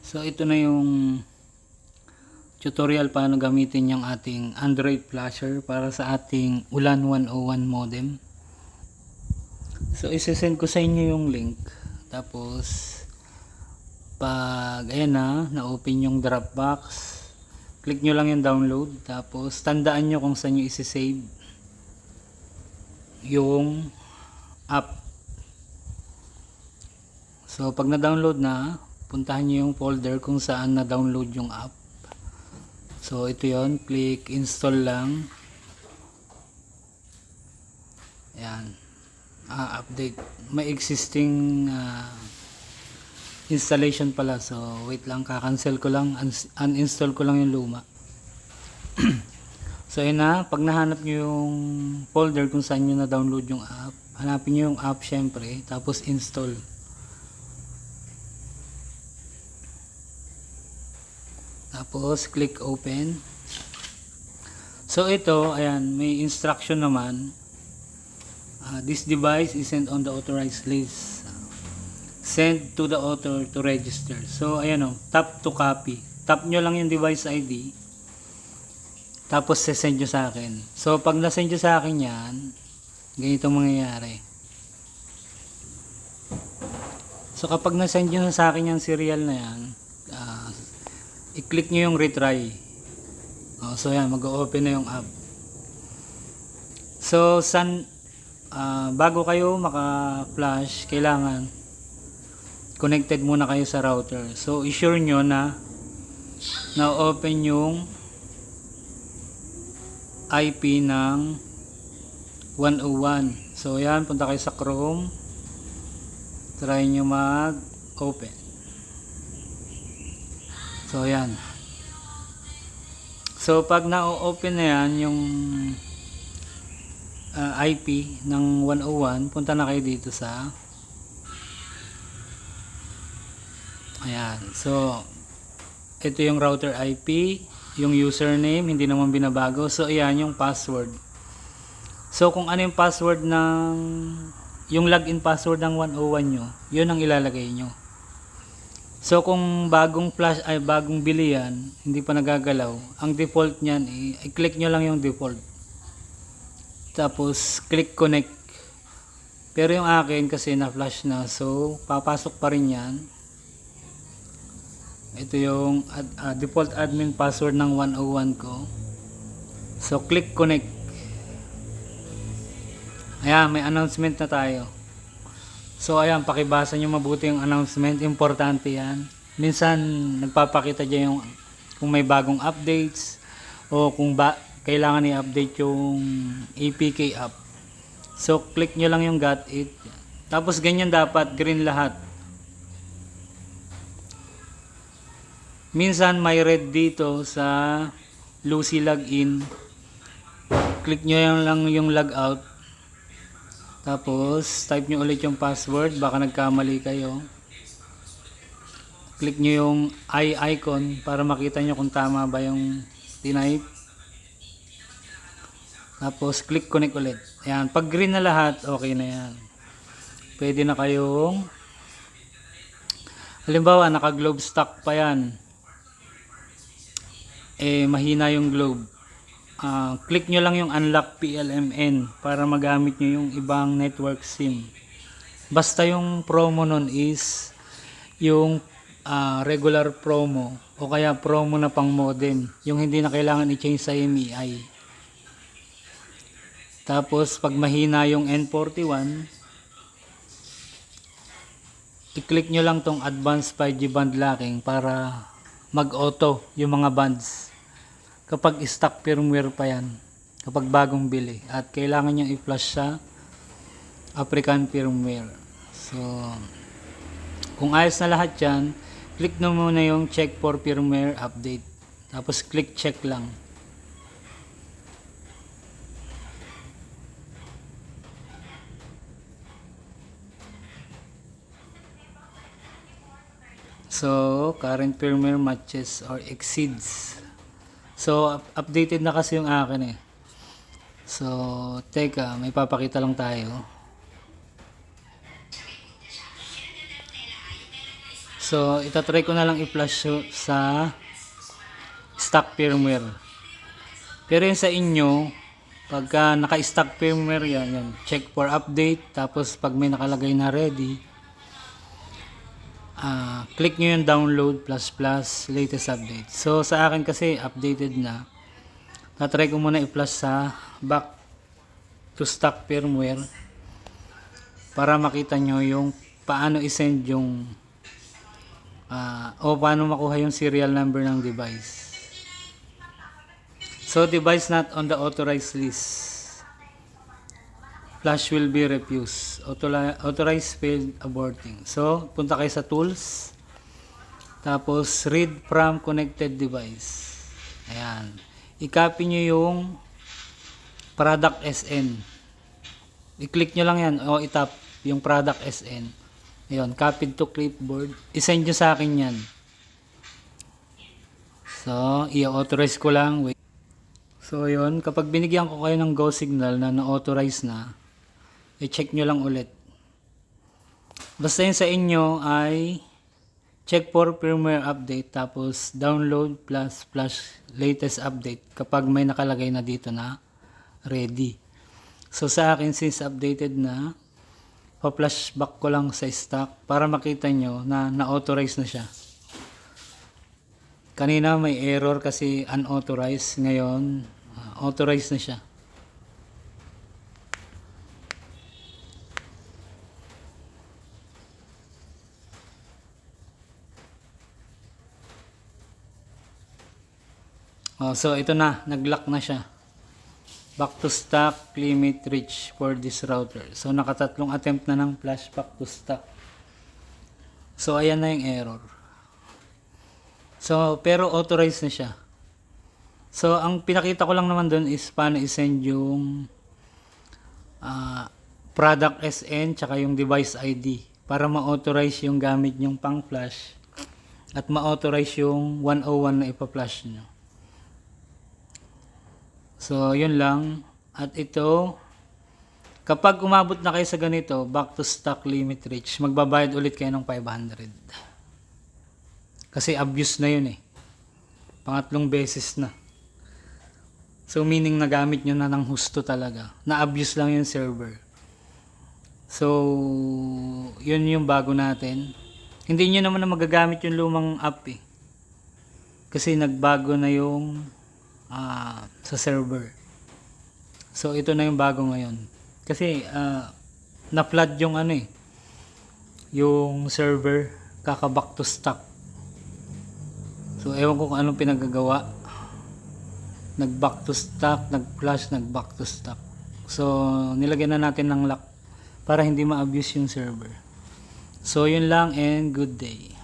So ito na yung tutorial paano gamitin yung ating Android flasher para sa ating Ulan 101 modem. So isesend ko sa inyo yung link. Tapos pag ayan na open yung Dropbox, click nyo lang yung download. Tapos tandaan nyo kung saan nyo isi-save yung app. So pag na-download na, puntahan nyo yung folder kung saan na-download yung app. So ito yon, click install lang. Ayan. Update. May existing installation pala. So wait lang, kakancel ko lang, uninstall ko lang yung luma. So yun na, pag nahanap nyo yung folder kung saan nyo na-download yung app, hanapin nyo yung app syempre, tapos install. Tapos click open. So ito, ayan, may instruction naman. This device isn't on the authorized list. Send to the author to register. So ayan o, tap to copy. Tap nyo lang yung device ID. Tapos send nyo sa akin. So pag na-send nyo sa akin yan, ganito mangyayari. So kapag na-send nyo sa akin yung serial na yan, i-click nyo yung retry. So yan, mag-open na yung app. So bago kayo maka-flash, kailangan connected muna kayo sa router. So i-sure nyo na na-open yung IP ng 101. So yan, punta kayo sa Chrome, try nyo mag-open. So yan. So pag na-open na yan yung IP ng 101, punta na kayo dito sa ayan. So ito yung router IP, yung username hindi naman binabago. So ayan yung password. So kung ano yung password ng yung login password ng 101 nyo, yun ang ilalagay nyo. So kung bagong flash ay bagong bili yan, hindi pa nagagalaw, ang default niyan i-click nyo lang yung default. Tapos click connect. Pero yung akin kasi na-flash na, so papasok pa rin yan. Ito yung default admin password ng 101 ko. So click connect. Ayan, may announcement na tayo. So ayan, pakibasa nyo mabuti yung announcement, importante yan. Minsan nagpapakita dyan yung kung may bagong updates o kung kailangan i-update yung APK app. So click nyo lang yung got it. Tapos ganyan dapat, green lahat. Minsan may red dito sa Lucy login. Click nyo lang yung logout. Tapos type nyo ulit yung password, baka nagkamali kayo. Click nyo yung eye icon para makita nyo kung tama ba yung tinype. Tapos click connect ulit. Ayan, pag green na lahat, okay na yan. Pwede na kayong, halimbawa naka globe stock pa yan, mahina yung globe, click nyo lang yung unlock PLMN para magamit nyo yung ibang network SIM. Basta yung promo nun is yung regular promo o kaya promo na pang modem, yung hindi na kailangan i-change sa MEI. Tapos pag mahina yung N41, i-click nyo lang tong advanced 5G band locking para mag-auto yung mga bands kapag stock firmware pa yan, kapag bagong bili at kailangan nyo i-flash sa African firmware. So kung ayos na lahat yan, click na muna yung check for firmware update, tapos click check lang. So current firmware matches or exceeds. So updated na kasi yung akin So teka, may papakita lang tayo. So, itatry ko na lang i-flash sa stock firmware. Pero yun sa inyo, pagka naka-stock firmware yan, check for update. Tapos pag may nakalagay na ready, click nyo yung download plus latest update. So sa akin kasi updated na. Tatry ko muna i-flash sa back to stock firmware para makita nyo yung paano i-send yung o paano makuha yung serial number ng device. So device not on the authorized list. Flash will be refused. Authorized failed aborting. So punta kayo sa tools. Tapos read from connected device. Ayan. I-copy nyo yung product SN. I-click nyo lang yan o itap yung product SN. Ayan. Copied to clipboard. I-send nyo sa akin yan. So i-authorize ko lang. Wait. So yun, kapag binigyan ko kayo ng go signal na na-authorize na, i-check nyo lang ulit. Basta yun sa inyo ay check for firmware update tapos download plus flash latest update kapag may nakalagay na dito na ready. So sa akin since updated na, pa-flashback ko lang sa stock para makita nyo na na-authorize na siya. Kanina may error kasi unauthorized, ngayon authorized na siya. So ito na, nag-lock na siya. Back to stock, limit reach for this router. So nakatatlong attempt na ng flash back to stock. So ayan na yung error. So pero authorized na siya. So ang pinakita ko lang naman doon is paano i-send yung product SN tsaka yung device ID para ma-authorize yung gamit yung pang flash at ma-authorize yung 101 na ipa-flash nyo. So yun lang. At ito, kapag umabot na kayo sa ganito, back to stock limit reach, magbabayad ulit kayo ng 500. Kasi abuse na yun eh. Pangatlong beses na. So meaning nagamit nyo na ng husto talaga. Na-abuse lang yung server. So yun yung bago natin. Hindi nyo naman na magagamit yung lumang app eh. Kasi nagbago na yung sa server. So ito na yung bago ngayon. Kasi na-flood yung yung server kaka-back to stock. So ewan ko kung anong pinagagawa. Nag-back to stock, nag-flash, nag-back to stock. So nilagyan na natin ng lock para hindi ma-abuse yung server. So yun lang and good day.